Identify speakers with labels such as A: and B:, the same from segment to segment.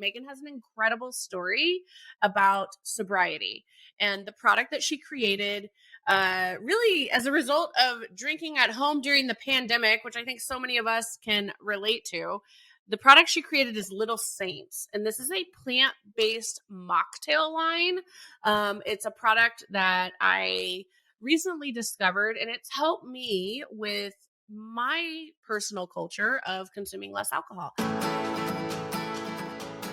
A: Megan has an incredible story about sobriety and the product that she created really as a result of drinking at home during the pandemic, which I think so many of us can relate to. The product she created is Little Saints, and this is a plant-based mocktail line. It's a product that I recently discovered, and it's helped me with my personal culture of consuming less alcohol.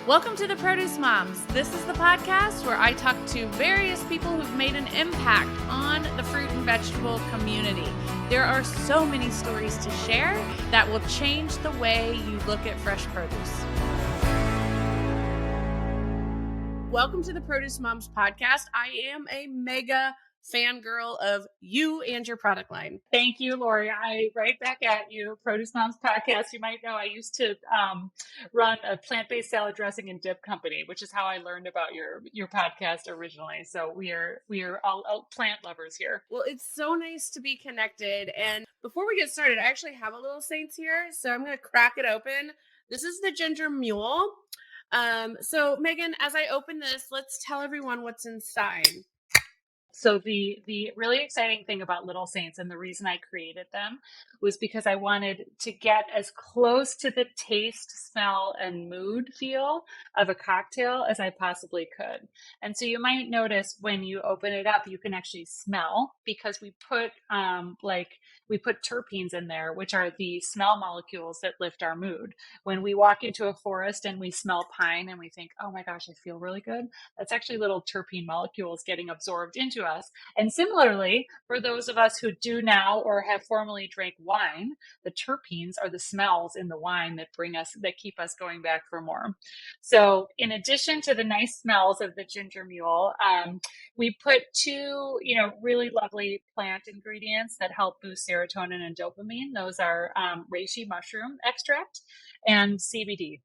B: Welcome to the Produce Moms. This is the podcast where I talk to various people who've made an impact on the fruit and vegetable community. There are so many stories to share that will change the way you look at fresh produce.
A: Welcome to the Produce Moms podcast. I am a mega fangirl of you and your product line.
C: Thank you, Lori. Right back at you. Produce Moms podcast. You might know I used to run a plant-based salad dressing and dip company, which is how I learned about your podcast originally. So we are all plant lovers here.
A: Well, it's so nice to be connected. And before we get started, I actually have a Little Saints here, so I'm going to crack it open. This is the ginger mule. So Megan, as I open this, let's tell everyone what's inside.
C: So the really exciting thing about Little Saints, and the reason I created them, was because I wanted to get as close to the taste, smell, and mood feel of a cocktail as I possibly could. And so you might notice when you open it up, you can actually smell, because we put terpenes in there, which are the smell molecules that lift our mood. When we walk into a forest and we smell pine and we think, oh my gosh, I feel really good, that's actually little terpene molecules getting absorbed into us. And similarly, for those of us who do now or have formerly drank wine, the terpenes are the smells in the wine that keep us going back for more. So in addition to the nice smells of the ginger mule, we put two, really lovely plant ingredients that help boost serotonin and dopamine. Those are reishi mushroom extract and CBD.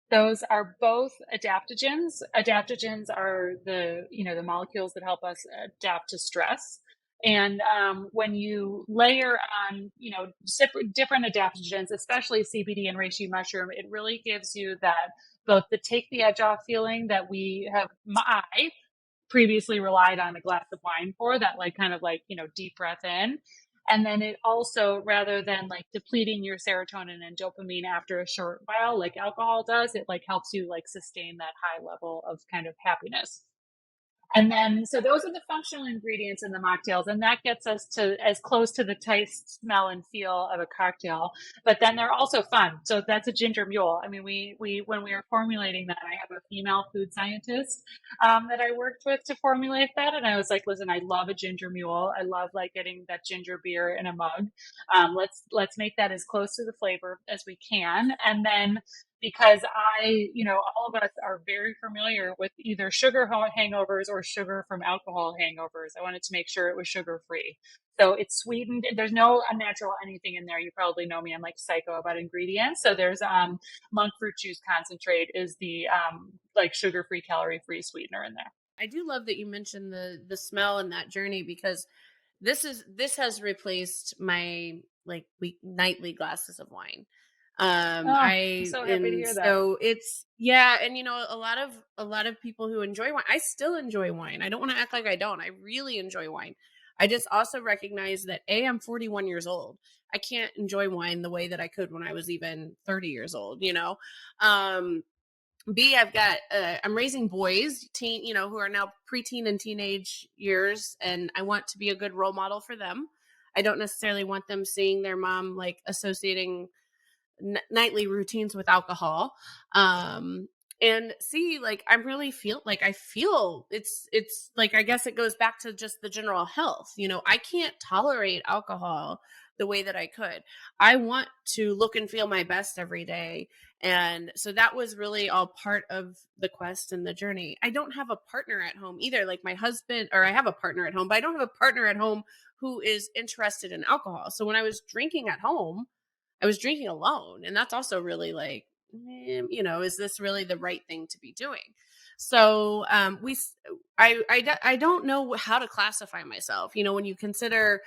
C: Those are both adaptogens. Adaptogens are the molecules that help us adapt to stress. And when you layer on, different adaptogens, especially CBD and reishi mushroom, it really gives you that both the take the edge off feeling that I previously relied on a glass of wine for, that deep breath in. And then it also, rather than depleting your serotonin and dopamine after a short while, like alcohol does, it helps you sustain that high level of kind of happiness. And then, so those are the functional ingredients in the mocktails, and that gets us to as close to the taste, smell, and feel of a cocktail. But then they're also fun. So that's a ginger mule. I mean, we when we were formulating that, I have a female food scientist that I worked with to formulate that, and I was like, listen, I love a ginger mule. I love getting that ginger beer in a mug. Let's make that as close to the flavor as we can, and then, because all of us are very familiar with either sugar hangovers or sugar from alcohol hangovers. I wanted to make sure it was sugar-free. So it's sweetened. There's no unnatural anything in there. You probably know me. I'm psycho about ingredients. So there's monk fruit juice concentrate is the sugar-free, calorie-free sweetener in there.
A: I do love that you mentioned the smell and that journey, because this has replaced my nightly glasses of wine.
C: I'm so happy to hear that.
A: So it's, and a lot of people who enjoy wine, I still enjoy wine. I don't want to act like I don't. I really enjoy wine. I just also recognize that I'm 41 years old. I can't enjoy wine the way that I could when I was even 30 years old, I've got, I'm raising boys, who are now preteen and teenage years, and I want to be a good role model for them. I don't necessarily want them seeing their mom associating nightly routines with alcohol. And see, I feel it's I guess it goes back to just the general health. I can't tolerate alcohol the way that I could. I want to look and feel my best every day. And so that was really all part of the quest and the journey. I don't have a partner at home either, like my husband, or I have a partner at home, but I don't have a partner at home who is interested in alcohol. So when I was drinking at home, I was drinking alone. And that's also really is this really the right thing to be doing? So I don't know how to classify myself. When you consider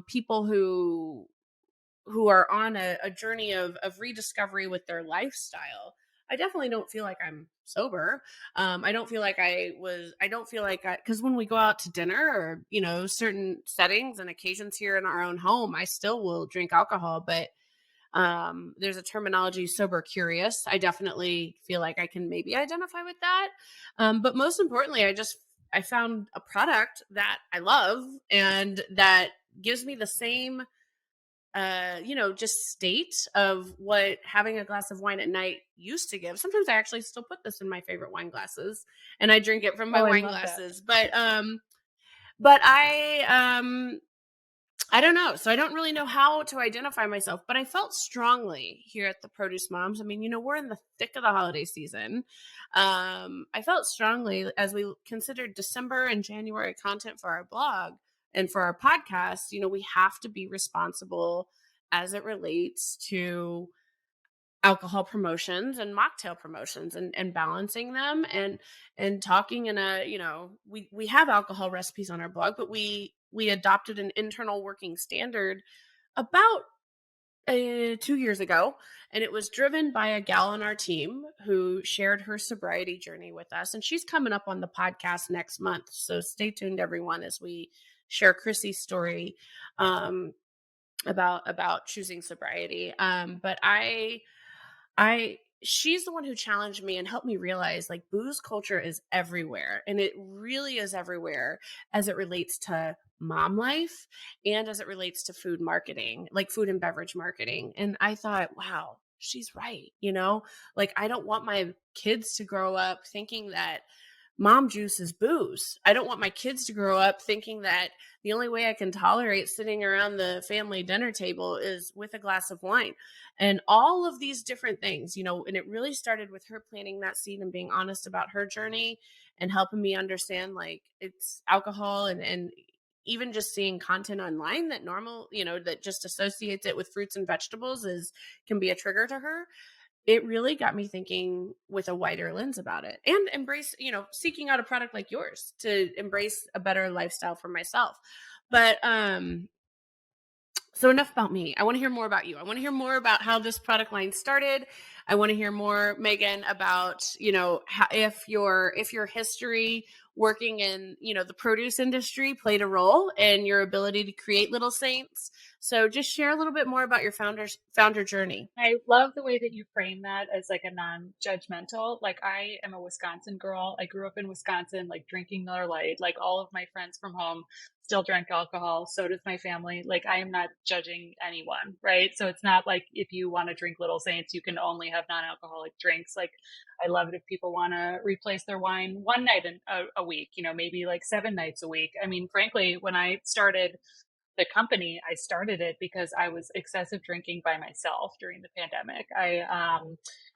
A: people who are on a journey of rediscovery with their lifestyle, I definitely don't feel like I'm sober. I don't feel like because when we go out to dinner or, certain settings and occasions here in our own home, I still will drink alcohol, but there's a terminology, sober curious. I definitely feel like I can maybe identify with that. But most importantly, I found a product that I love and that gives me the same just state of what having a glass of wine at night used to give. Sometimes I actually still put this in my favorite wine glasses and I drink it from my
C: Oh, I
A: wine
C: love that.
A: glasses. But I don't know. So I don't really know how to identify myself, but I felt strongly here at the Produce Moms. I mean, we're in the thick of the holiday season. I felt strongly as we considered December and January content for our blog and for our podcast, we have to be responsible as it relates to alcohol promotions and mocktail promotions and balancing them and talking in a, we have alcohol recipes on our blog, but we adopted an internal working standard about 2 years ago, and it was driven by a gal on our team who shared her sobriety journey with us, and she's coming up on the podcast next month, so stay tuned everyone as we share Chrissy's story about choosing sobriety. But she's the one who challenged me and helped me realize like booze culture is everywhere, and it really is everywhere as it relates to mom life and as it relates to food marketing, like food and beverage marketing. And I thought, wow, she's right. Like I don't want my kids to grow up thinking that mom juice is booze. I don't want my kids to grow up thinking that the only way I can tolerate sitting around the family dinner table is with a glass of wine. And all of these different things, and it really started with her planting that seed and being honest about her journey and helping me understand like it's alcohol and even just seeing content online that that just associates it with fruits and vegetables can be a trigger to her. It really got me thinking with a wider lens about it and embrace, seeking out a product like yours to embrace a better lifestyle for myself. But so enough about me. I want to hear more about you. I want to hear more about how this product line started. I want to hear more, Megan, about, how, if your history working in, the produce industry played a role in your ability to create Little Saints. So just share a little bit more about your founder journey.
C: I love the way that you frame that as like a non-judgmental. Like I am a Wisconsin girl. I grew up in Wisconsin, like drinking Miller Lite. Like all of my friends from home still drank alcohol. So does my family. Like I am not judging anyone, right? So it's not like if you want to drink Little Saints, you can only have non-alcoholic drinks. Like I love it if people want to replace their wine one night a week, maybe like 7 nights a week. I mean, frankly, when I started the company, I started it because I was excessive drinking by myself during the pandemic.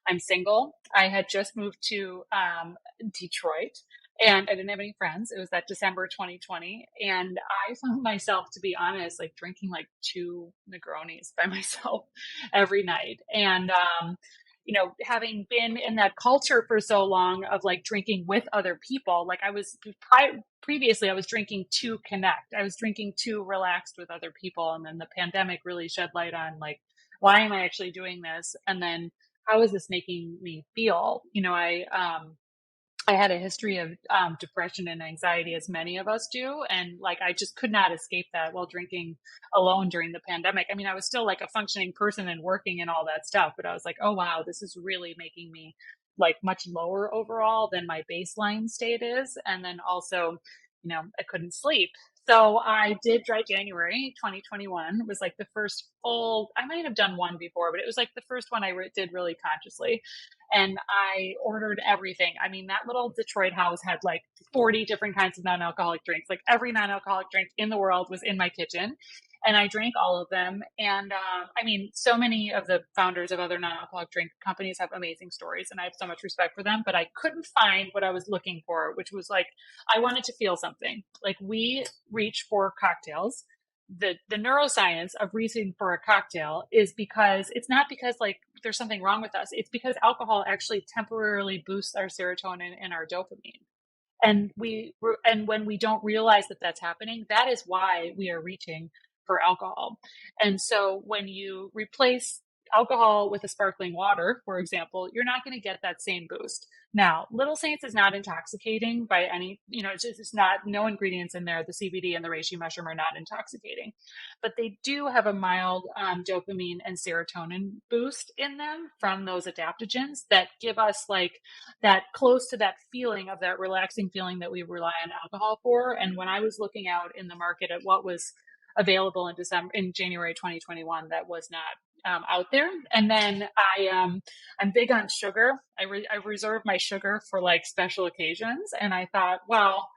C: I'm single. I had just moved to Detroit and I didn't have any friends. It was that December 2020. And I found myself, to be honest, like drinking like 2 Negronis by myself every night. And, having been in that culture for so long of like drinking with other people, like I was previously, I was drinking to connect. I was drinking to relaxed with other people. And then the pandemic really shed light on like, why am I actually doing this? And then how is this making me feel? I had a history of depression and anxiety, as many of us do. And like, I just could not escape that while drinking alone during the pandemic. I mean, I was still like a functioning person and working and all that stuff, but I was like, oh, wow, this is really making me like much lower overall than my baseline state is. And then also, I couldn't sleep. So I did Dry January 2021. It was like the first full, I might have done one before, but it was like the first one I did really consciously. And I ordered everything. I mean, that little Detroit house had like 40 different kinds of non-alcoholic drinks. Like every non-alcoholic drink in the world was in my kitchen. And I drank all of them. And I mean, so many of the founders of other non-alcoholic drink companies have amazing stories, and I have so much respect for them. But I couldn't find what I was looking for, which was like, I wanted to feel something. Like we reach for cocktails. The neuroscience of reaching for a cocktail is because it's not because like there's something wrong with us. It's because alcohol actually temporarily boosts our serotonin and our dopamine. And when we don't realize that that's happening, that is why we are reaching for alcohol. And so when you replace alcohol with a sparkling water, for example, you're not going to get that same boost. Now, Little Saints is not intoxicating by any, it's not, no ingredients in there. The CBD and the reishi mushroom are not intoxicating, but they do have a mild dopamine and serotonin boost in them from those adaptogens that give us like that close to that feeling of that relaxing feeling that we rely on alcohol for. And when I was looking out in the market at what was available in January 2021, that was not out there. And then I'm big on sugar. I reserve my sugar for like special occasions. And I thought, well,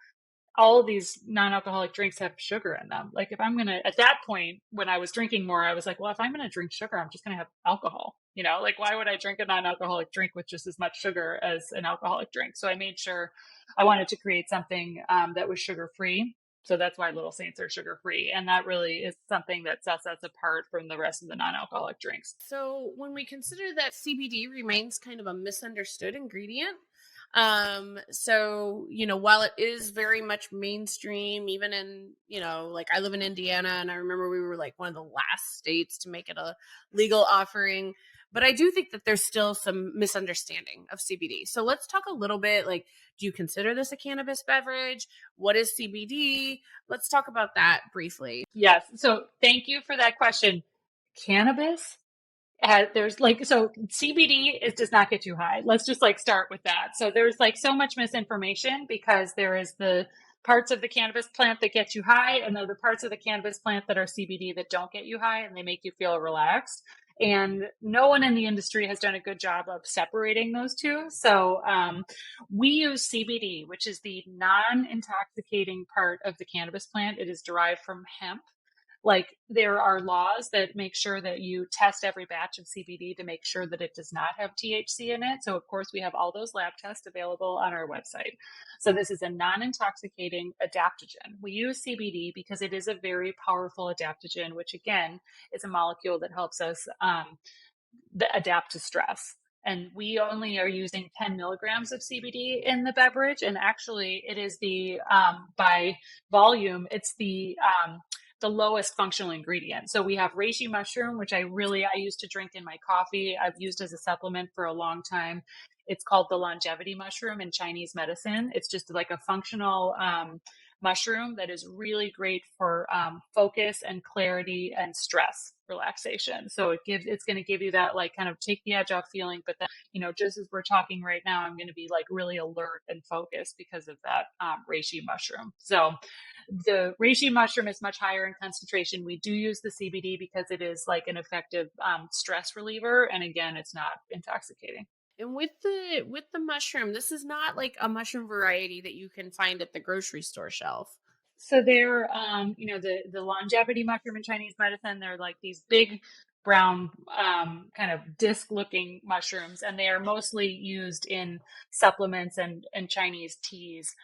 C: all of these non-alcoholic drinks have sugar in them. Like if I'm going to, at that point, when I was drinking more, I was like, well, if I'm going to drink sugar, I'm just going to have alcohol, like why would I drink a non-alcoholic drink with just as much sugar as an alcoholic drink? So I made sure I wanted to create something that was sugar-free. So that's why Little Saints are sugar-free. And that really is something that sets us apart from the rest of the non-alcoholic drinks.
A: So when we consider that CBD remains kind of a misunderstood ingredient, so, while it is very much mainstream, even in, like I live in Indiana and I remember we were like one of the last states to make it a legal offering, but I do think that there's still some misunderstanding of CBD. So let's talk a little bit, like, do you consider this a cannabis beverage? What is CBD? Let's talk about that briefly.
C: Yes. So thank you for that question. Cannabis? So CBD does not get you high. Let's just like start with that. So there's like so much misinformation because there is the parts of the cannabis plant that get you high, and there are the parts of the cannabis plant that are CBD that don't get you high and they make you feel relaxed. And no one in the industry has done a good job of separating those two. So we use CBD, which is the non-intoxicating part of the cannabis plant. It is derived from hemp. Like there are laws that make sure that you test every batch of CBD to make sure that it does not have THC in it. So of course we have all those lab tests available on our website. So this is a non-intoxicating adaptogen. We use CBD because it is a very powerful adaptogen, which again is a molecule that helps us adapt to stress. And we only are using 10 milligrams of CBD in the beverage. And actually it is by volume, it's the lowest functional ingredient. So we have reishi mushroom, which I used to drink in my coffee. I've used as a supplement for a long time. It's called the longevity mushroom in Chinese medicine. It's just like a functional mushroom that is really great for focus and clarity and stress relaxation. So it's going to give you that like kind of take the edge off feeling. But then, just as we're talking right now, I'm going to be like really alert and focused because of that reishi mushroom. So the reishi mushroom is much higher in concentration. We do use the CBD because it is like an effective stress reliever. And again, it's not intoxicating.
A: And with the mushroom, this is not like a mushroom variety that you can find at the grocery store shelf.
C: So they're, the longevity mushroom in Chinese medicine, they're like these big brown kind of disc looking mushrooms, and they are mostly used in supplements and Chinese teas.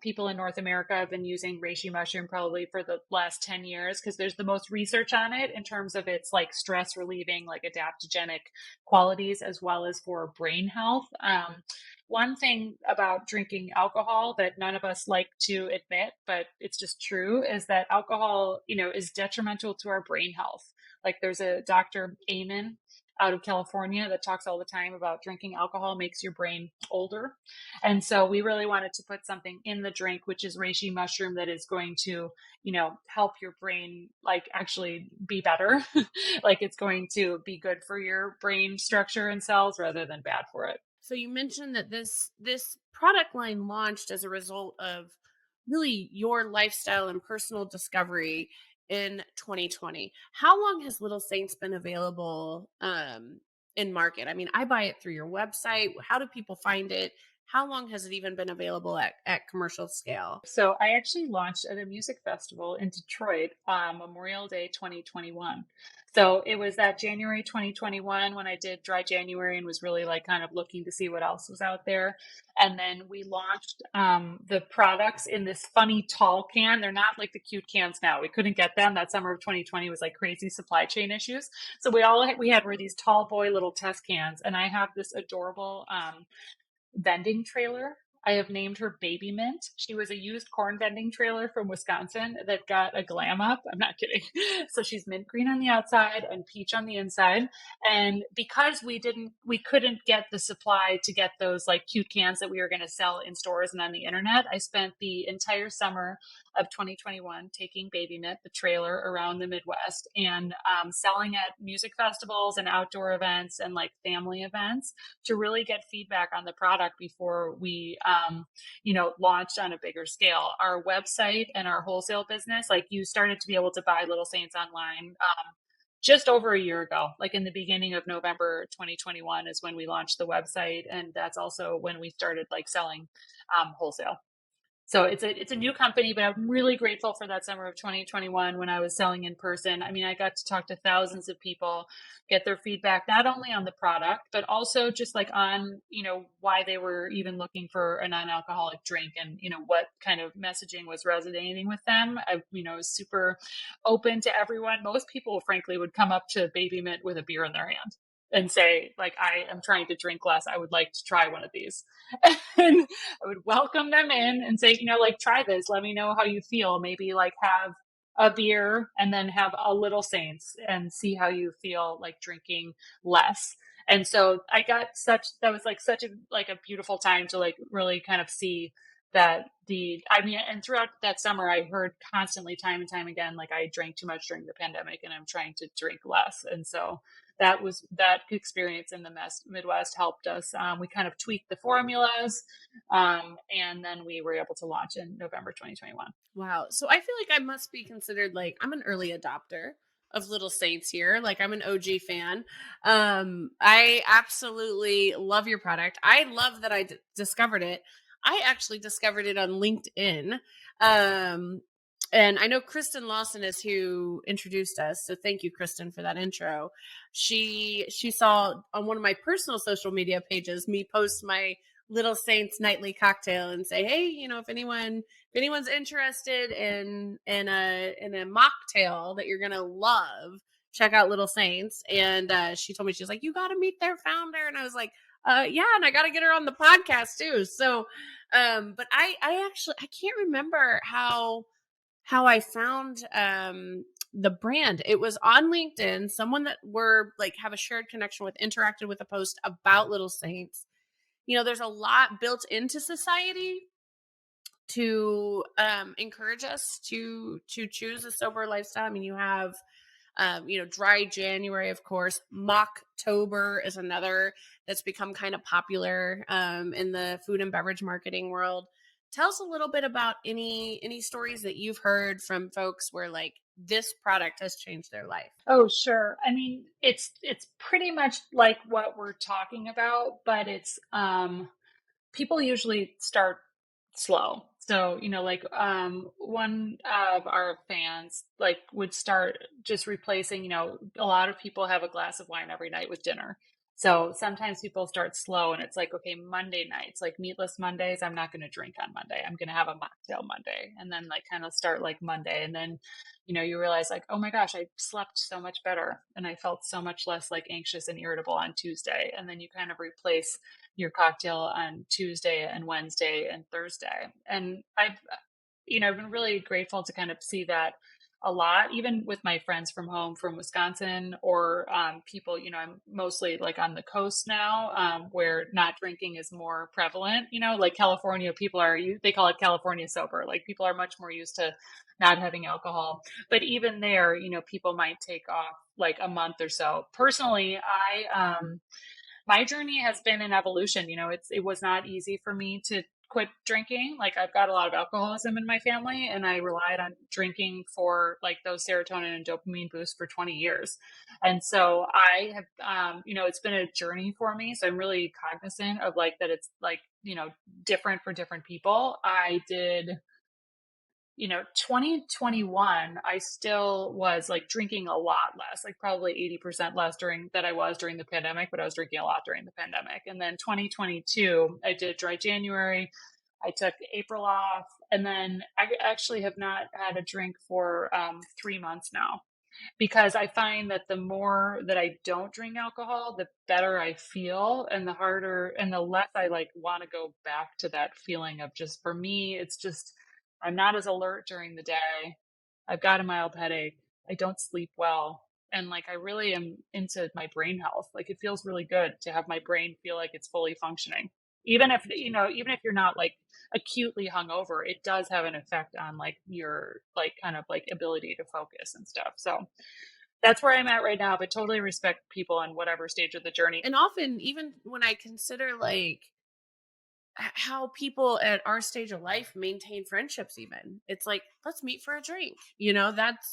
C: People in North America have been using reishi mushroom probably for the last 10 years because there's the most research on it in terms of its like stress relieving, like adaptogenic qualities, as well as for brain health. One thing about drinking alcohol that none of us like to admit, but it's just true, is that alcohol, is detrimental to our brain health. Like there's a Dr. Amen out of California that talks all the time about drinking alcohol makes your brain older. And so we really wanted to put something in the drink, which is reishi mushroom, that is going to, help your brain like actually be better. Like it's going to be good for your brain structure and cells rather than bad for it.
A: So you mentioned that this product line launched as a result of really your lifestyle and personal discovery in 2020. How long has Little Saints been available in market? I mean, I buy it through your website. How do people find it? How long has it even been available at commercial scale?
C: So I actually launched at a music festival in Detroit on Memorial Day 2021. So it was that January 2021 when I did Dry January and was really like kind of looking to see what else was out there. And then we launched the products in this funny tall can. They're not like the cute cans now. We couldn't get them. That summer of 2020 was like crazy supply chain issues. So we had were these tall boy little test cans. And I have this adorable vending trailer I have named her Baby Mint. She was a used corn vending trailer from Wisconsin that got a glam up. I'm not kidding. So she's mint green on the outside and peach on the inside. And because we couldn't get the supply to get those like cute cans that we were going to sell in stores and on the internet, I spent the entire summer of 2021 taking Baby Mint, the trailer, around the Midwest and selling at music festivals and outdoor events and like family events to really get feedback on the product before we, launched on a bigger scale. Our website and our wholesale business, like you started to be able to buy Little Saints online just over a year ago, like in the beginning of November 2021 is when we launched the website. And that's also when we started like selling wholesale. So it's a new company, but I'm really grateful for that summer of 2021 when I was selling in person. I mean, I got to talk to thousands of people, get their feedback, not only on the product, but also just like on, why they were even looking for a non-alcoholic drink and, what kind of messaging was resonating with them. I, was super open to everyone. Most people, frankly, would come up to Baby Mint with a beer in their hand and say, like, I am trying to drink less. I would like to try one of these. And I would welcome them in and say, like, try this. Let me know how you feel. Maybe like have a beer and then have a Little Saints and see how you feel like drinking less. And so that was like such a beautiful time to like really kind of see that and throughout that summer, I heard constantly time and time again, like I drank too much during the pandemic and I'm trying to drink less. And so that experience in the Midwest helped us. We kind of tweaked the formulas, and then we were able to launch in November 2021.
A: Wow. So I feel like I must be considered like I'm an early adopter of Little Saints here. Like I'm an OG fan. I absolutely love your product. I love that I discovered it. I actually discovered it on LinkedIn. And I know Kristen Lawson is who introduced us. So thank you, Kristen, for that intro. She saw on one of my personal social media pages me post my Little Saints nightly cocktail and say, hey, if anyone's interested in a mocktail that you're gonna love, check out Little Saints. And she told me, she's like, you got to meet their founder. And I was like, yeah, and I got to get her on the podcast too. So, but I can't remember how I found the brand. It was on LinkedIn. Someone that were like have a shared connection with interacted with a post about Little Saints. There's a lot built into society to encourage us to choose a sober lifestyle. I mean, you have dry January, of course. Mocktober is another that's become kind of popular in the food and beverage marketing world. Tell us a little bit about any stories that you've heard from folks where like this product has changed their life.
C: Oh, sure. I mean, it's pretty much like what we're talking about, but it's people usually start slow. So, one of our fans like would start just replacing, a lot of people have a glass of wine every night with dinner. So sometimes people start slow and it's like, okay, Monday nights, like meatless Mondays, I'm not going to drink on Monday. I'm going to have a mocktail Monday and then like kind of start like Monday. And then, you realize like, oh my gosh, I slept so much better and I felt so much less like anxious and irritable on Tuesday. And then you kind of replace your cocktail on Tuesday and Wednesday and Thursday. And I've been really grateful to kind of see that a lot, even with my friends from home from Wisconsin or people, I'm mostly like on the coast now where not drinking is more prevalent, like California, they call it California sober. Like people are much more used to not having alcohol. But even there, people might take off like a month or so. Personally, my journey has been an evolution. It was not easy for me to quit drinking. Like I've got a lot of alcoholism in my family and I relied on drinking for like those serotonin and dopamine boosts for 20 years. And so I have, it's been a journey for me. So I'm really cognizant of like that it's like, different for different people. I did 2021, I still was like drinking a lot less, like probably 80% less during the pandemic, but I was drinking a lot during the pandemic. And then 2022, I did dry January. I took April off and then I actually have not had a drink for 3 months now. because I find that the more that I don't drink alcohol, the better I feel, and the harder and the less I like want to go back to that feeling of just, for me, it's just, I'm not as alert during the day. I've got a mild headache. I don't sleep well. And like, I really am into my brain health. Like, it feels really good to have my brain feel like it's fully functioning. Even if, even if you're not like acutely hungover, it does have an effect on like your like kind of like ability to focus and stuff. So that's where I'm at right now, but totally respect people on whatever stage of the journey.
A: And often, even when I consider like how people at our stage of life maintain friendships, even it's like, let's meet for a drink,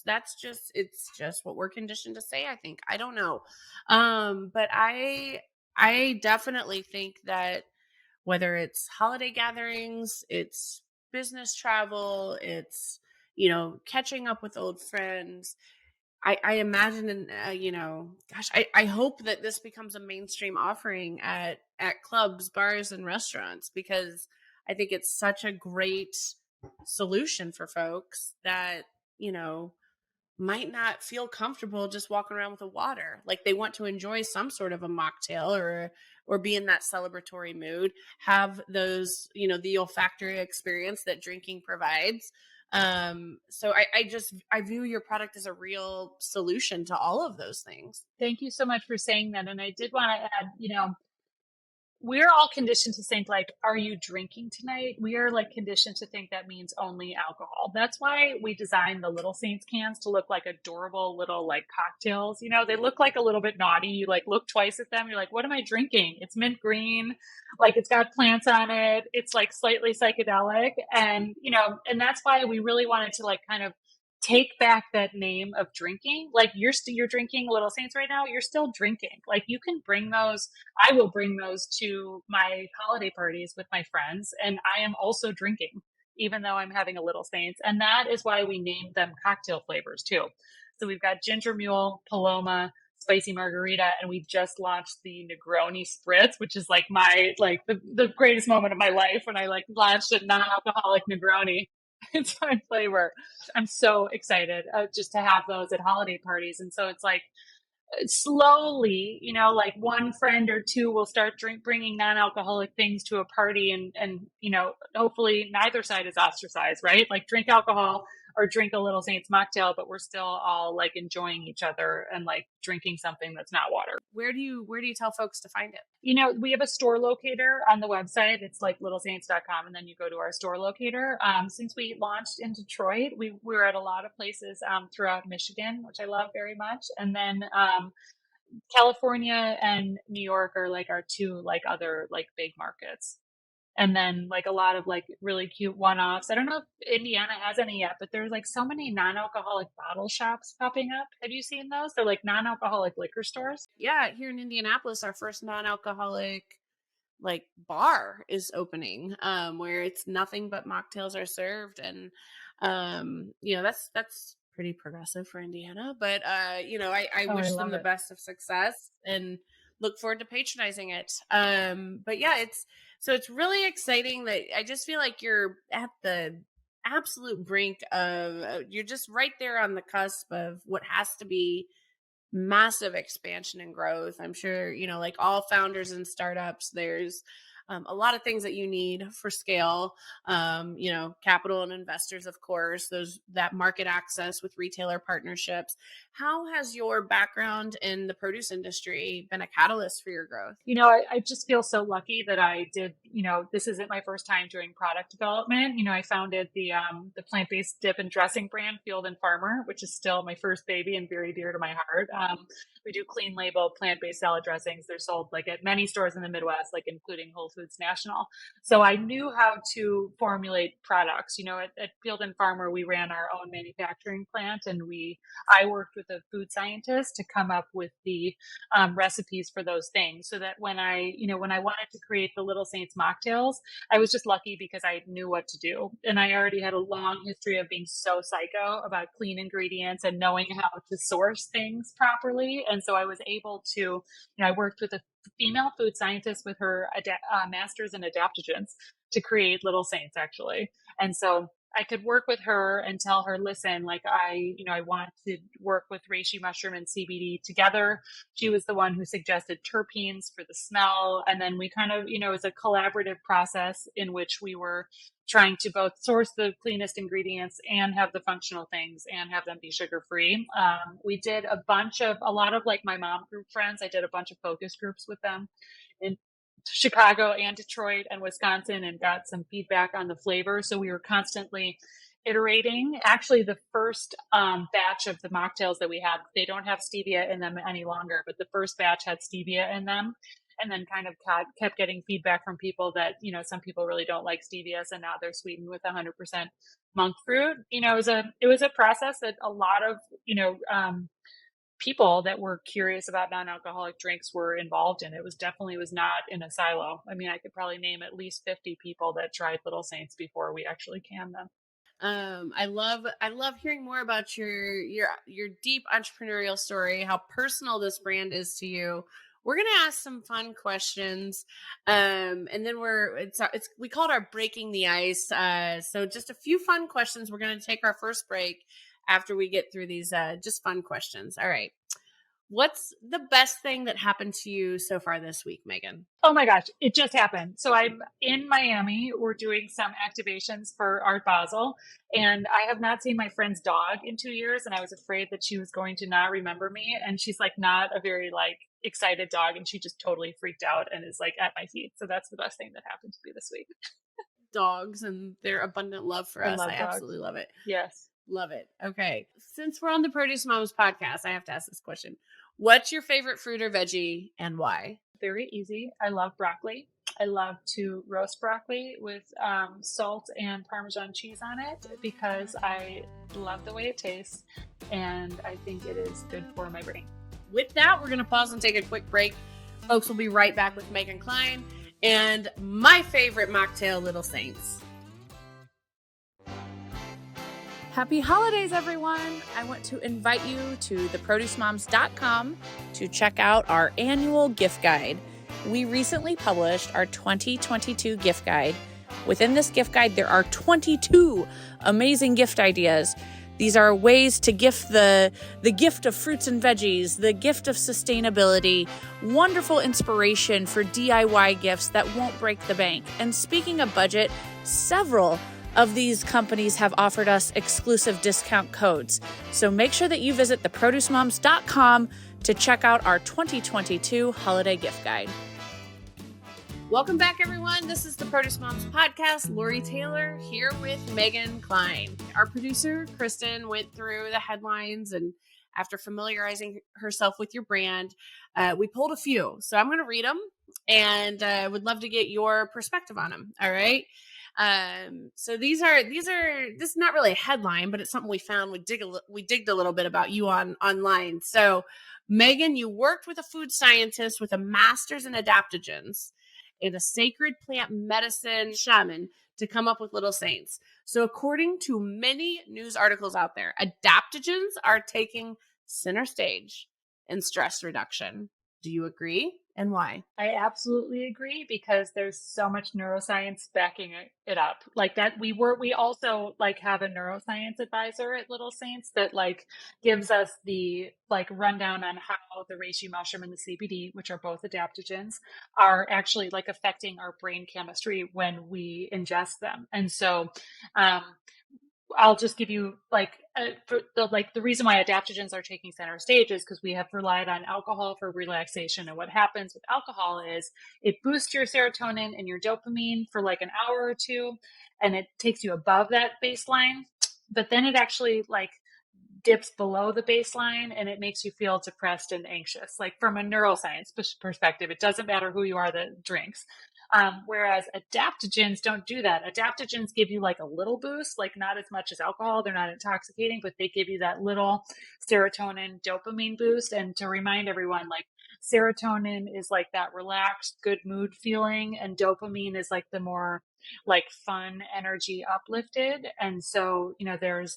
A: that's just, it's just what we're conditioned to say, I think. I don't know. But I definitely think that whether it's holiday gatherings, it's business travel, it's catching up with old friends, I imagine, and gosh, I hope that this becomes a mainstream offering at clubs, bars, and restaurants, because I think it's such a great solution for folks that might not feel comfortable just walking around with a water. Like, they want to enjoy some sort of a mocktail, or be in that celebratory mood, have those, the olfactory experience that drinking provides. So I view your product as a real solution to all of those things.
C: Thank you so much for saying that. And I did want to add, we're all conditioned to think like, are you drinking tonight? We are like conditioned to think that means only alcohol. That's why we designed the Little Saints cans to look like adorable little like cocktails. They look like a little bit naughty. You like look twice at them. You're like, what am I drinking? It's mint green. Like, it's got plants on it. It's like slightly psychedelic. And, and that's why we really wanted to like kind of take back that name of drinking. Like, you're drinking Little Saints right now. You're still drinking. Like, you can bring those. I will bring those to my holiday parties with my friends, and I am also drinking, even though I'm having a Little Saints. And that is why we named them cocktail flavors too. So we've got ginger mule, Paloma, spicy margarita, and we just launched the Negroni spritz, which is like my like the greatest moment of my life, when I like launched a non-alcoholic Negroni. It's my flavor. I'm so excited just to have those at holiday parties. And so it's like, slowly, like one friend or two will start bringing non-alcoholic things to a party, and hopefully neither side is ostracized, right? Like, drink alcohol or drink a Little Saints mocktail, but we're still all like enjoying each other and like drinking something that's not water.
A: Where do you tell folks to find it?
C: We have a store locator on the website. It's like littlesaints.com, and then you go to our store locator. Since we launched in Detroit, we were at a lot of places throughout Michigan, which I love very much. And then California and New York are like our two like other like big markets. And then like a lot of like really cute one-offs. I don't know if Indiana has any yet, but there's like so many non-alcoholic bottle shops popping up. Have you seen those? They're like non-alcoholic liquor stores.
A: Yeah, here in Indianapolis, our first non-alcoholic like bar is opening, where it's nothing but mocktails are served. And that's pretty progressive for Indiana, but I wish them the best of success and look forward to patronizing it. But yeah, it's really exciting that I just feel like you're at the absolute brink of, you're just right there on the cusp of what has to be massive expansion and growth. I'm sure, like all founders and startups, there's a lot of things that you need for scale, capital and investors, of course, that market access with retailer partnerships. How has your background in the produce industry been a catalyst for your growth?
C: I just feel so lucky that I did, this isn't my first time doing product development. I founded the plant-based dip and dressing brand Field and Farmer, which is still my first baby and very dear to my heart. We do clean label plant-based salad dressings. They're sold like at many stores in the Midwest, like including Whole Foods National. So I knew how to formulate products. At Field and Farmer, we ran our own manufacturing plant, and I worked with a food scientist to come up with the recipes for those things, so that when I wanted to create the Little Saints mocktails, I was just lucky because I knew what to do. And I already had a long history of being so psycho about clean ingredients and knowing how to source things properly. And so I was able to, I worked with a female food scientist with her master's in adaptogens to create Little Saints, actually. And so I could work with her and tell her, listen, like I want to work with reishi mushroom and CBD together. She was the one who suggested terpenes for the smell. And then we kind of, it was a collaborative process in which we were trying to both source the cleanest ingredients and have the functional things and have them be sugar free. We did a lot of like my mom group friends. I did a bunch of focus groups with them in Chicago and Detroit and Wisconsin and got some feedback on the flavor. So we were constantly iterating. Actually, the first batch of the mocktails that we had, they don't have stevia in them any longer, but the first batch had stevia in them. And then kind of kept getting feedback from people that, some people really don't like stevia. So now they're sweetened with 100% monk fruit. It was a process that a lot of, people that were curious about non-alcoholic drinks were involved in. It was definitely was not in a silo. I mean, I could probably name at least 50 people that tried Little Saints before we actually canned them.
A: I love hearing more about your deep entrepreneurial story, how personal this brand is to you. We're going to ask some fun questions. And then we call it our breaking the ice. So just a few fun questions. We're going to take our first break after we get through these just fun questions. All right. What's the best thing that happened to you so far this week, Megan?
C: Oh my gosh, it just happened. So I'm in Miami. We're doing some activations for Art Basel, and I have not seen my friend's dog in 2 years, and I was afraid that she was going to not remember me. And she's like not a very like excited dog, and she just totally freaked out and is like at my feet. So that's the best thing that happened to me this week.
A: Dogs and their abundant love for us. I absolutely love it.
C: Yes.
A: Love it. Okay. Since we're on the Produce Moms podcast, I have to ask this question. What's your favorite fruit or veggie and why?
C: Very easy. I love broccoli. I love to roast broccoli with salt and Parmesan cheese on it because I love the way it tastes and I think it is good for my brain.
A: With that, we're going to pause and take a quick break. Folks, we'll be right back with Megan Klein and my favorite mocktail, Little Saints.
B: Happy holidays, everyone! I want to invite you to theproducemoms.com to check out our annual gift guide. We recently published our 2022 gift guide. Within this gift guide, there are 22 amazing gift ideas. These are ways to gift the gift of fruits and veggies, the gift of sustainability, wonderful inspiration for DIY gifts that won't break the bank. And speaking of budget, several of these companies have offered us exclusive discount codes. So make sure that you visit theproducemoms.com to check out our 2022 holiday gift guide.
A: Welcome back, everyone. This is the Produce Moms podcast. Lori Taylor here with Megan Klein. Our producer, Kristen, went through the headlines, and after familiarizing herself with your brand, we pulled a few. So I'm going to read them, and would love to get your perspective on them. All right. So this is not really a headline, but it's something we found. We digged a little bit about you online. So Megan, you worked with a food scientist with a master's in adaptogens and a sacred plant medicine shaman to come up with Little Saints. So according to many news articles out there, adaptogens are taking center stage in stress reduction. Do you agree? And why?
C: I absolutely agree because there's so much neuroscience backing it up. Like that we also like have a neuroscience advisor at Little Saints that like gives us the like rundown on how the reishi mushroom and the CBD, which are both adaptogens, are actually like affecting our brain chemistry when we ingest them. And so I'll just give you the reason why adaptogens are taking center stage is because we have relied on alcohol for relaxation. And what happens with alcohol is it boosts your serotonin and your dopamine for like an hour or two, and it takes you above that baseline. But then it actually like dips below the baseline and it makes you feel depressed and anxious. Like from a neuroscience perspective, it doesn't matter who you are that drinks. Whereas adaptogens don't do that. Adaptogens give you like a little boost, like not as much as alcohol. They're not intoxicating, but they give you that little serotonin dopamine boost. And to remind everyone, like serotonin is like that relaxed, good mood feeling, and dopamine is like the more like fun, energy uplifted. And so,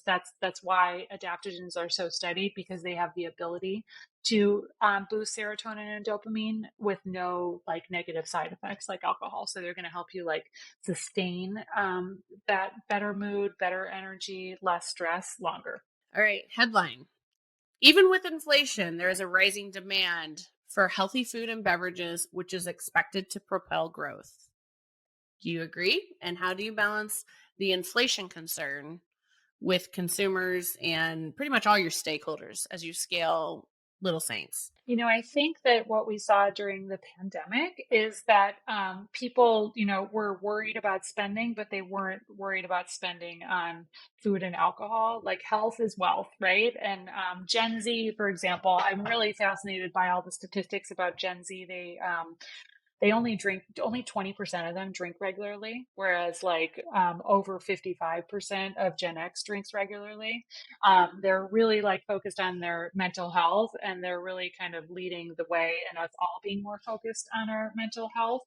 C: that's why adaptogens are so studied because they have the ability to boost serotonin and dopamine with no like negative side effects like alcohol. So they're going to help you like sustain that better mood, better energy, less stress longer.
A: All right, headline. Even with inflation, there is a rising demand for healthy food and beverages, which is expected to propel growth. Do you agree? And how do you balance the inflation concern with consumers and pretty much all your stakeholders as you scale Little Saints?
C: I think that what we saw during the pandemic is that people, were worried about spending, but they weren't worried about spending on food and alcohol. Like health is wealth, right? And Gen Z, for example, I'm really fascinated by all the statistics about Gen Z. They only 20% of them drink regularly, whereas like over 55% of Gen X drinks regularly. They're really like focused on their mental health, and they're really kind of leading the way and us all being more focused on our mental health.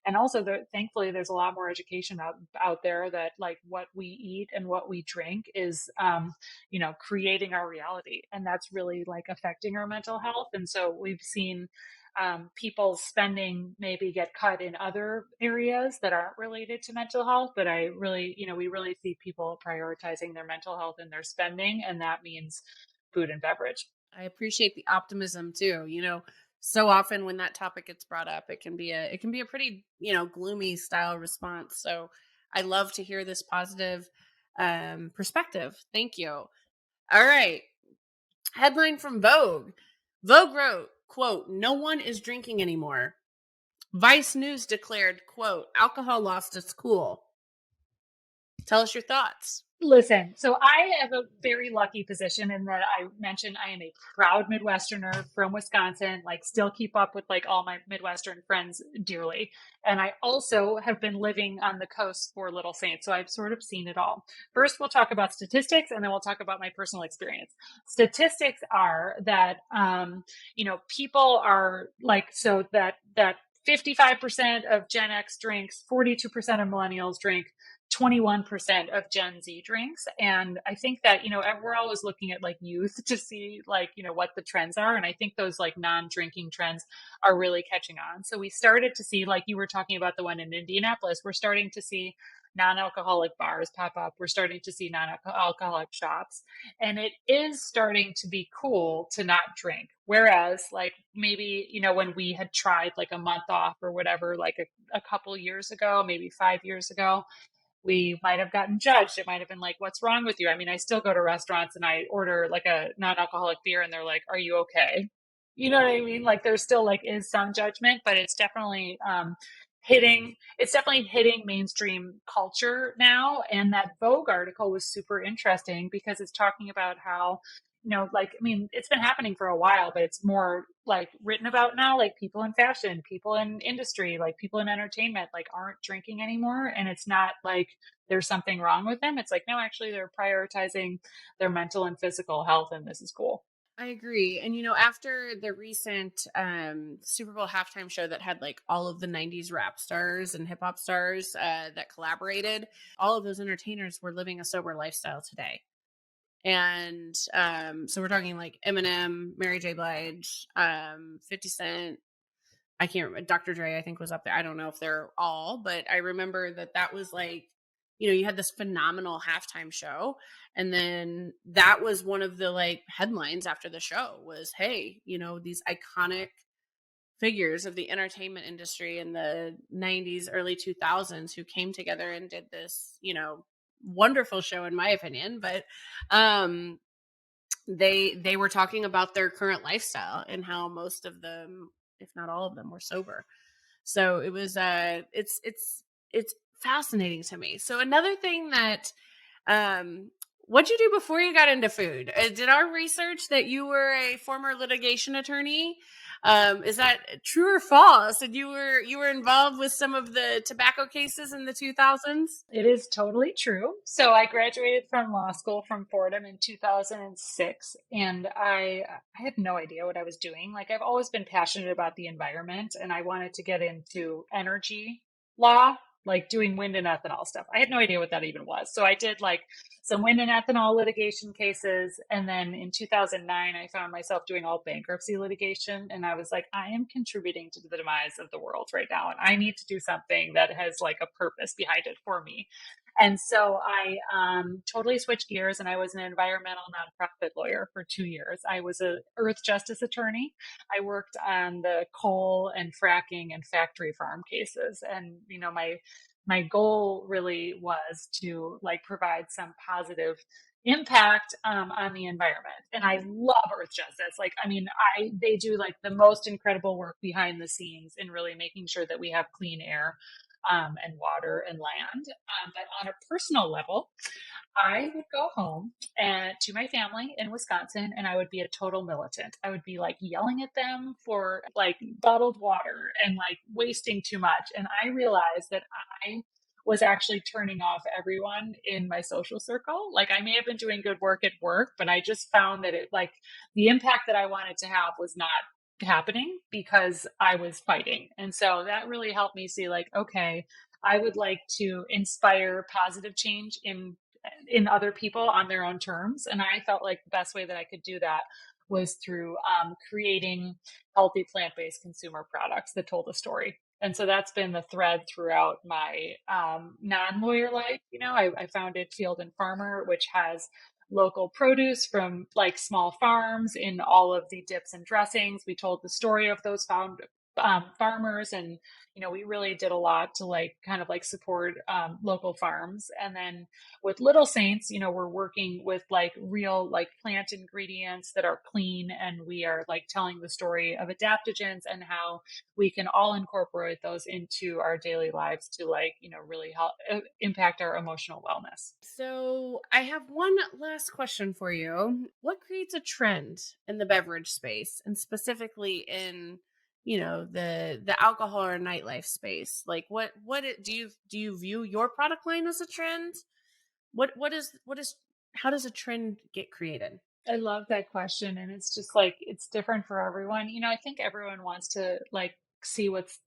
C: And also thankfully there's a lot more education out there that like what we eat and what we drink is, creating our reality. And that's really like affecting our mental health. And so we've seen people's spending maybe get cut in other areas that aren't related to mental health. But we really see people prioritizing their mental health in their spending, and that means food and beverage.
A: I appreciate the optimism too. So often when that topic gets brought up, it can be a pretty, gloomy style response. So I love to hear this positive perspective. Thank you. All right. Headline from Vogue. Vogue wrote, quote, "No one is drinking anymore." Vice News declared, quote, "Alcohol lost its cool." Tell us your thoughts.
C: Listen, so I have a very lucky position in that I mentioned I am a proud Midwesterner from Wisconsin, like still keep up with like all my Midwestern friends dearly. And I also have been living on the coast for Little Saints. So I've sort of seen it all. First, we'll talk about statistics, and then we'll talk about my personal experience. Statistics are that, people are like, so that 55% of Gen X drinks, 42% of millennials drink, 21% of Gen Z drinks. And I think that, we're always looking at like youth to see like, what the trends are. And I think those like non-drinking trends are really catching on. So we started to see, like you were talking about the one in Indianapolis, we're starting to see non-alcoholic bars pop up. We're starting to see non-alcoholic shops. And it is starting to be cool to not drink. Whereas like maybe, when we had tried like a month off or whatever, like a couple years ago, maybe 5 years ago, we might have gotten judged. It might have been like, what's wrong with you? I mean, I still go to restaurants and I order like a non-alcoholic beer and they're like, are you okay? You know what I mean? Like there's still like is some judgment, but it's definitely hitting mainstream culture now. And that Vogue article was super interesting because it's talking about how, it's been happening for a while, but it's more like written about now, like people in fashion, people in industry, like people in entertainment, like aren't drinking anymore. And it's not like there's something wrong with them. It's like, no, actually they're prioritizing their mental and physical health. And this is cool.
A: I agree. And, after the recent Super Bowl halftime show that had like all of the 90s rap stars and hip hop stars that collaborated, all of those entertainers were living a sober lifestyle today. And so we're talking like Eminem, Mary J. Blige, 50 Cent. I can't remember. Dr. Dre, I think, was up there. I don't know if they're all, but I remember that was like, you had this phenomenal halftime show. And then that was one of the like headlines after the show was, hey, these iconic figures of the entertainment industry in the 90s, early 2000s who came together and did this, wonderful show in my opinion. But they were talking about their current lifestyle and how most of them, if not all of them, were sober. So it was it's fascinating to me. So another thing that what'd you do before you got into food? Did our research that you were a former litigation attorney? Is that true or false? And you were involved with some of the tobacco cases in the 2000s?
C: It is totally true. So I graduated from law school from Fordham in 2006, and I had no idea what I was doing. Like I've always been passionate about the environment, and I wanted to get into energy law. like doing wind and ethanol stuff. I had no idea what that even was. So I did like some wind and ethanol litigation cases. And then in 2009, I found myself doing all bankruptcy litigation. And I was like, I am contributing to the demise of the world right now. And I need to do something that has like a purpose behind it for me. And so I totally switched gears, and I was an environmental nonprofit lawyer for 2 years. I was a earth justice attorney. I worked on the coal and fracking and factory farm cases. And, you know, my goal really was to like provide some positive impact on the environment. And I love earth justice. Like, I mean, they do like the most incredible work behind the scenes in really making sure that we have clean air and water and land. But on a personal level, I would go home and to my family in Wisconsin, and I would be a total militant. I would be like yelling at them for like bottled water and like wasting too much. And I realized that I was actually turning off everyone in my social circle. Like, I may have been doing good work at work, but I just found that it like the impact that I wanted to have was not happening because I was fighting. And so that really helped me see like, okay, I would like to inspire positive change in other people on their own terms. And I felt like the best way that I could do that was through creating healthy plant-based consumer products that told a story. And so that's been the thread throughout my non-lawyer life. You know, I founded Field and Farmer, which has local produce from like small farms in all of the dips and dressings. We told the story of those farmers, and you know, we really did a lot to like kind of like support local farms. And then with Little Saints, you know, we're working with like real like plant ingredients that are clean, and we are like telling the story of adaptogens and how we can all incorporate those into our daily lives to like, you know, really help impact our emotional wellness.
A: So I have one last question for you. What creates a trend in the beverage space, and specifically in, you know, the alcohol or nightlife space? Like do you view your product line as a trend? How does a trend get created?
C: I love that question. And it's just like, it's different for everyone. You know, I think everyone wants to like see what's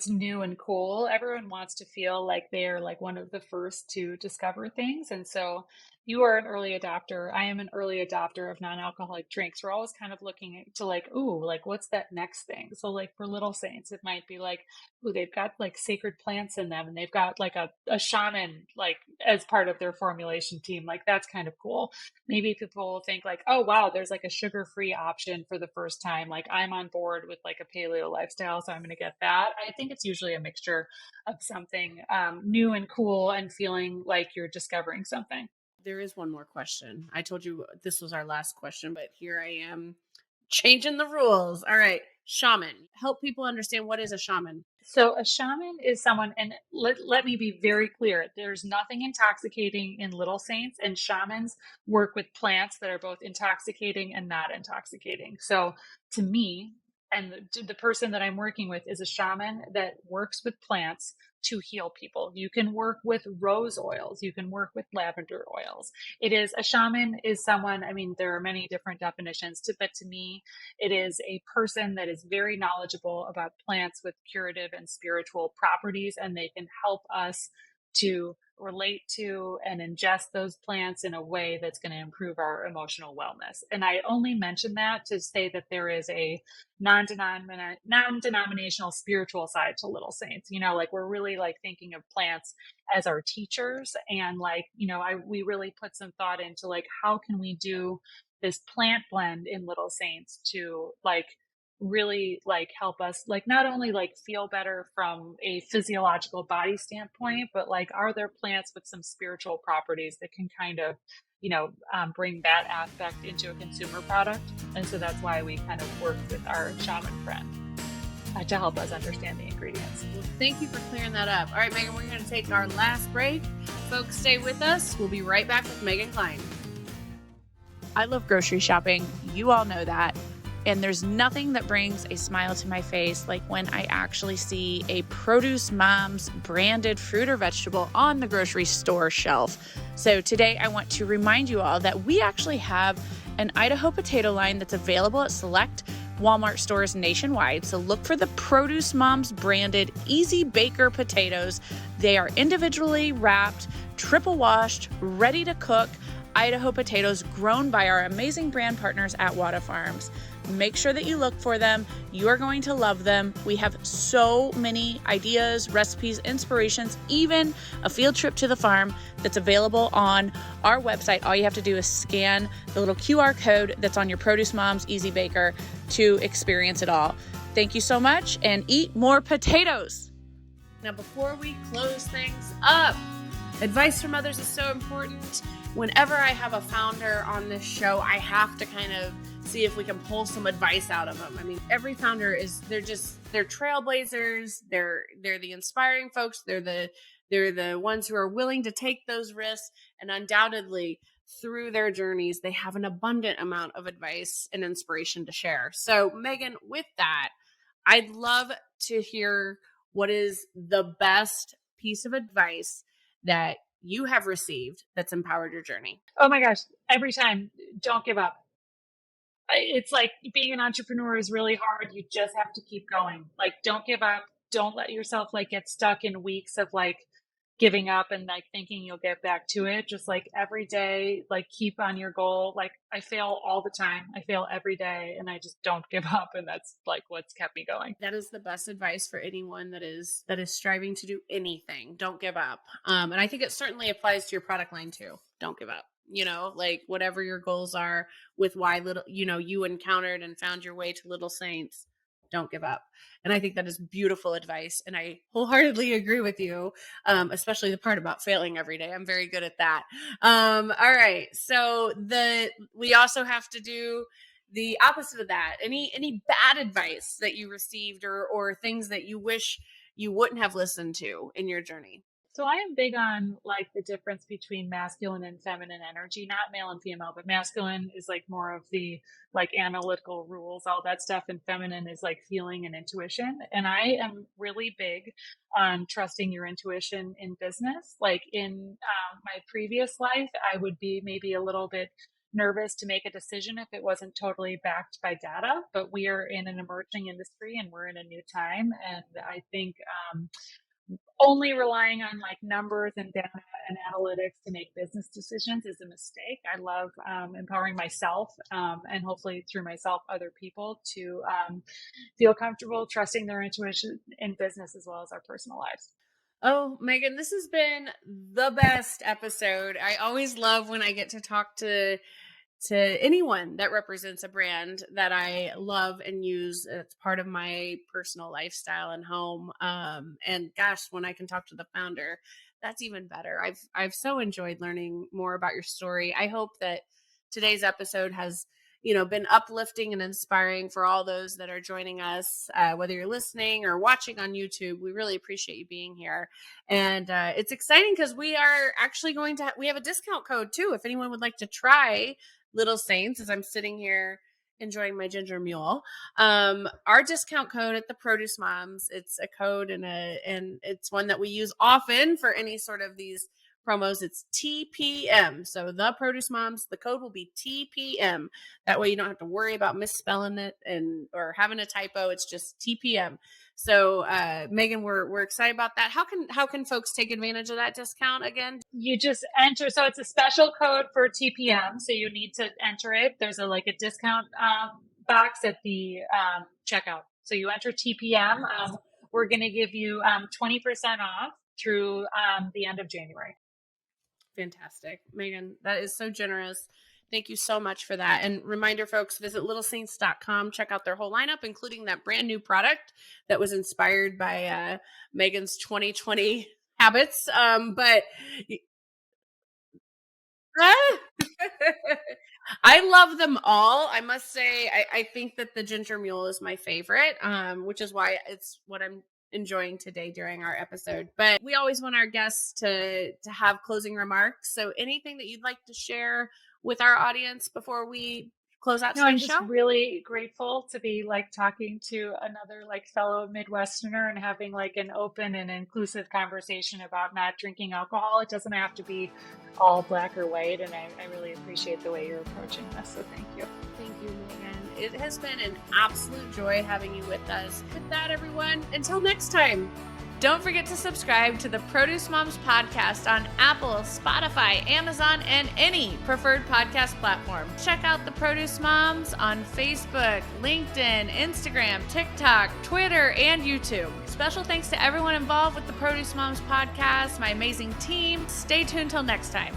C: new and cool. Everyone wants to feel like they're like one of the first to discover things. And so you are an early adopter. I am an early adopter of non-alcoholic drinks. We're always kind of looking to like, ooh, like what's that next thing? So like for Little Saints, it might be like, ooh, they've got like sacred plants in them, and they've got like a shaman like as part of their formulation team. Like that's kind of cool. Maybe people will think like, oh wow, there's like a sugar-free option for the first time. Like I'm on board with like a paleo lifestyle, so I'm going to get that. I think it's usually a mixture of something new and cool and feeling like you're discovering something.
A: There is one more question. I told you this was our last question, but here I am changing the rules. All right. Shaman. Help people understand, what is a shaman?
C: So a shaman is someone, and let me be very clear, there's nothing intoxicating in Little Saints, and shamans work with plants that are both intoxicating and not intoxicating. So to me, and the person that I'm working with is a shaman that works with plants to heal people. You can work with rose oils. You can work with lavender oils. A shaman is someone, I mean, there are many different definitions but to me, it is a person that is very knowledgeable about plants with curative and spiritual properties, and they can help us to relate to and ingest those plants in a way that's going to improve our emotional wellness. And I only mention that to say that there is a non-denominational spiritual side to Little Saints. You know, like we're really like thinking of plants as our teachers, and like, you know, we really put some thought into like, how can we do this plant blend in Little Saints to like really like help us like not only like feel better from a physiological body standpoint, but like are there plants with some spiritual properties that can kind of, you know, bring that aspect into a consumer product. And so that's why we kind of work with our shaman friend to help us understand the ingredients.
A: Well, thank you for clearing that up. All right, Megan, we're going to take our last break. Folks, stay with us. We'll be right back with Megan Klein.
B: I love grocery shopping. You all know that. And there's nothing that brings a smile to my face like when I actually see a Produce Moms branded fruit or vegetable on the grocery store shelf. So today I want to remind you all that we actually have an Idaho potato line that's available at select Walmart stores nationwide. So look for the Produce Moms branded Easy Baker potatoes. They are individually wrapped, triple washed, ready to cook Idaho potatoes grown by our amazing brand partners at Wada Farms. Make sure that you look for them. You are going to love them. We have so many ideas, recipes, inspirations, even a field trip to the farm that's available on our website. All you have to do is scan the little QR code that's on your Produce Moms Easy Baker to experience it all. Thank you so much, and eat more potatoes.
A: Now, before we close things up, advice from others is so important. Whenever I have a founder on this show, I have to kind of see if we can pull some advice out of them. I mean, every founder they're trailblazers. They're the inspiring folks. They're the ones who are willing to take those risks, and undoubtedly through their journeys, they have an abundant amount of advice and inspiration to share. So Megan, with that, I'd love to hear what is the best piece of advice that you have received that's empowered your journey.
C: Oh my gosh, every time, don't give up. It's like being an entrepreneur is really hard. You just have to keep going. Like, don't give up. Don't let yourself like get stuck in weeks of like giving up and like thinking you'll get back to it. Just like every day, like keep on your goal. Like I fail all the time. I fail every day and I just don't give up. And that's like what's kept me going.
A: That is the best advice for anyone that is striving to do anything. Don't give up. And I think it certainly applies to your product line too. Don't give up. You know, like whatever your goals are with why little, you encountered and found your way to Little Saints, don't give up. And I think that is beautiful advice. And I wholeheartedly agree with you, especially the part about failing every day. I'm very good at that. All right. So we also have to do the opposite of that. Any bad advice that you received or things that you wish you wouldn't have listened to in your journey?
C: So I am big on like the difference between masculine and feminine energy, not male and female, but masculine is like more of the like analytical rules, all that stuff. And feminine is like feeling and intuition. And I am really big on trusting your intuition in business. Like in my previous life, I would be maybe a little bit nervous to make a decision if it wasn't totally backed by data, but we are in an emerging industry and we're in a new time. And I think, only relying on like numbers and data and analytics to make business decisions is a mistake. I love empowering myself and hopefully through myself, other people to feel comfortable trusting their intuition in business as well as our personal lives.
A: Oh, Megan, this has been the best episode. I always love when I get to talk to anyone that represents a brand that I love and use. It's part of my personal lifestyle and home. And gosh, when I can talk to the founder, that's even better. I've so enjoyed learning more about your story. I hope that today's episode has, been uplifting and inspiring for all those that are joining us, whether you're listening or watching on YouTube. We really appreciate you being here. And it's exciting because we are actually we have a discount code too. If anyone would like to try Little Saints, as I'm sitting here enjoying my ginger mule, our discount code at the Produce Moms, it's a code and it's one that we use often for any sort of these promos. It's TPM. So the Produce Moms, the code will be TPM. That way you don't have to worry about misspelling it or having a typo. It's just TPM. So Megan, we're excited about that. How can folks take advantage of that discount again?
C: You just enter. So it's a special code for TPM. So you need to enter it. There's a discount box at the checkout. So you enter TPM. We're going to give you 20% off through the end of January.
A: Fantastic. Megan, that is so generous. Thank you so much for that. And reminder, folks, visit littlesaints.com. Check out their whole lineup, including that brand new product that was inspired by Megan's 2020 habits. But I love them all. I must say, I think that the ginger mule is my favorite, which is why it's what I'm enjoying today during our episode. But we always want our guests to have closing remarks. So anything that you'd like to share with our audience before we close out today's show?
C: I'm just really grateful to be talking to another fellow Midwesterner and having an open and inclusive conversation about not drinking alcohol. It doesn't have to be all black or white. And I really appreciate the way you're approaching this. So thank you.
A: Thank you, Megan. it has been an absolute joy having you with us. With that, everyone, until next time.
B: Don't forget to subscribe to the Produce Moms podcast on Apple, Spotify, Amazon, and any preferred podcast platform. Check out the Produce Moms on Facebook, LinkedIn, Instagram, TikTok, Twitter, and YouTube. Special thanks to everyone involved with the Produce Moms podcast, my amazing team. Stay tuned till next time.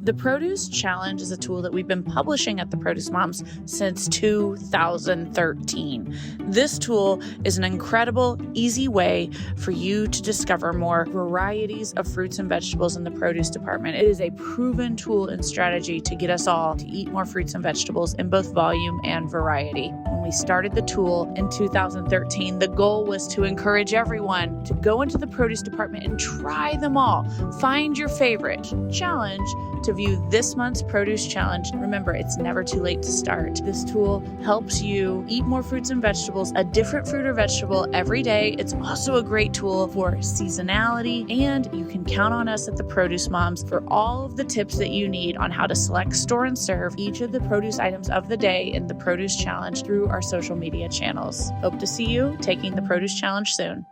B: The Produce Challenge is a tool that we've been publishing at the Produce Moms since 2013. This tool is an incredible, easy way for you to discover more varieties of fruits and vegetables in the produce department. It is a proven tool and strategy to get us all to eat more fruits and vegetables in both volume and variety. When we started the tool in 2013, the goal was to encourage everyone to go into the produce department and try them all. Find your favorite. Challenge to view this month's Produce Challenge. Remember, it's never too late to start. This tool helps you eat more fruits and vegetables, a different fruit or vegetable every day. It's also a great tool for seasonality, and you can count on us at the Produce Moms for all of the tips that you need on how to select, store, and serve each of the produce items of the day in the Produce Challenge through our social media channels. Hope to see you taking the Produce Challenge soon.